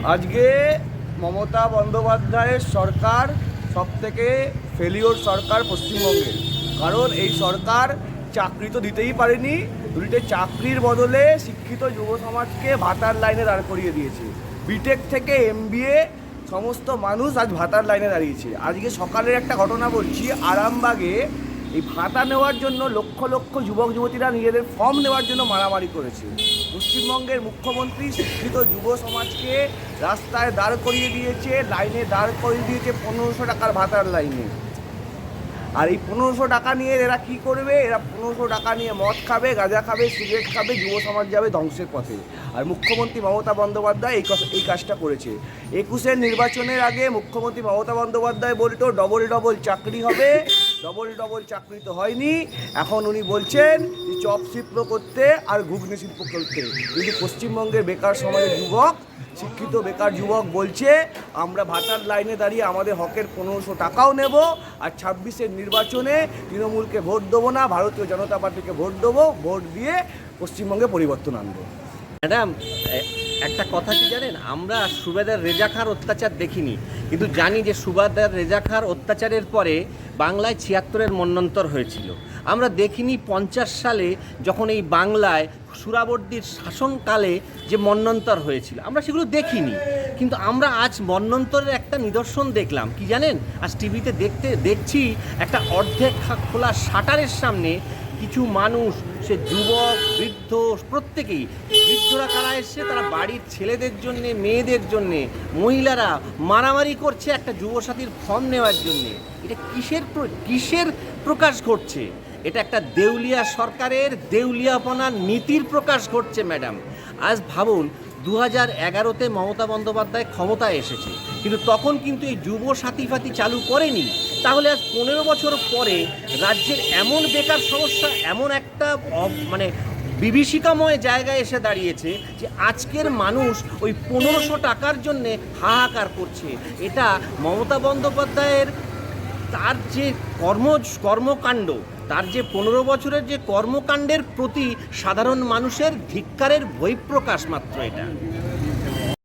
আজকে মমতা বন্দ্যোপাধ্যায়ের সরকার সবথেকে ফেলিওর সরকার পশ্চিমবঙ্গের। কারণ এই সরকার চাকরি তো দিতেই পারেনি, দুটো চাকরির বদলে শিক্ষিত যুব সমাজকে ভাতার লাইনে দাঁড় করিয়ে দিয়েছে। বিটেক থেকে এমবিএ সমস্ত মানুষ আজ ভাতার লাইনে দাঁড়িয়েছে। আজকে সকালের একটা ঘটনা বলছি, আরামবাগে এই ভাতা নেওয়ার জন্য লক্ষ লক্ষ যুবক যুবতীরা নিজেদের ফর্ম নেওয়ার জন্য মারামারি করেছে। পশ্চিমবঙ্গের মুখ্যমন্ত্রী শিক্ষিত যুব সমাজকে রাস্তায় দাঁড় করিয়ে দিয়েছে, লাইনে দাঁড় করিয়ে দিয়েছে 1500 টাকার ভাতার লাইনে। আর এই 1500 টাকা নিয়ে এরা কি করবে? এরা 1500 টাকা নিয়ে মদ খাবে, গাঁজা খাবে, সিগারেট খাবে, যুব সমাজ যাবে ধ্বংসের পথে। আর মুখ্যমন্ত্রী মমতা বন্দ্যোপাধ্যায় এই কাজটা করেছে। 21-এর নির্বাচনের আগে মুখ্যমন্ত্রী মমতা বন্দ্যোপাধ্যায় বলতো ডবল ডবল চাকরি হবে, ডবল ডবল চাকরি তো হয়নি। এখন উনি বলছেন চপ শিল্প করতে আর ঘুগনি শিল্প করতে। কিন্তু পশ্চিমবঙ্গের বেকার সমাজের যুবক, শিক্ষিত বেকার যুবক বলছে আমরা ভাতার লাইনে দাঁড়িয়ে আমাদের হকের 1500 টাকাও নেব, আর 26-এর নির্বাচনে তৃণমূলকে ভোট দেবো না, ভারতীয় জনতা পার্টিকে ভোট দেবো, ভোট দিয়ে পশ্চিমবঙ্গে পরিবর্তন আনবো। ম্যাডাম, একটা কথা কি জানেন, আমরা সুবেদার রেজা খাঁর অত্যাচার দেখিনি, কিন্তু জানি যে সুবেদার রেজা খাঁর অত্যাচারের পরে বাংলায় 76-এর মন্বন্তর হয়েছিল। আমরা দেখিনি 50 সালে যখন এই বাংলায় সুরাবর্দির শাসনকালে যে মন্বন্তর হয়েছিল, আমরা সেগুলো দেখিনি। কিন্তু আমরা আজ মন্বন্তরের একটা নিদর্শন দেখলাম। কি জানেন, আজ টিভিতে দেখছি একটা অর্ধেক খোলা শাটারের সামনে কিছু মানুষ, সে যুবক বৃদ্ধ প্রত্যেকেই, বৃদ্ধরা কারা এসছে, তারা বাড়ির ছেলেদের জন্যে, মেয়েদের জন্যে, মহিলারা মারামারি করছে একটা যুবসাথীর ফর্ম নেওয়ার জন্যে। এটা কিসের প্রকাশ ঘটছে? এটা একটা দেউলিয়া সরকারের দেউলিয়াপনার নীতির প্রকাশ ঘটছে ম্যাডাম। আজ ভাবুন, 2011-তে মমতা বন্দ্যোপাধ্যায় ক্ষমতায় এসেছে, কিন্তু তখন কিন্তু এই যুব সাথী চালু করেনি। তাহলে আজ 15 বছর পরে রাজ্যের এমন বেকার সমস্যা এমন একটা বিভীষিকাময় জায়গায় এসে দাঁড়িয়েছে যে আজকের মানুষ ওই 1500 টাকার জন্যে হাহাকার করছে। এটা মমতা বন্দ্যোপাধ্যায়ের তার যে কর্মকাণ্ড, তার যে 15 বছরের যে কর্মকাণ্ডের প্রতি সাধারণ মানুষের ধিক্কারের বহিঃপ্রকাশ মাত্র এটা।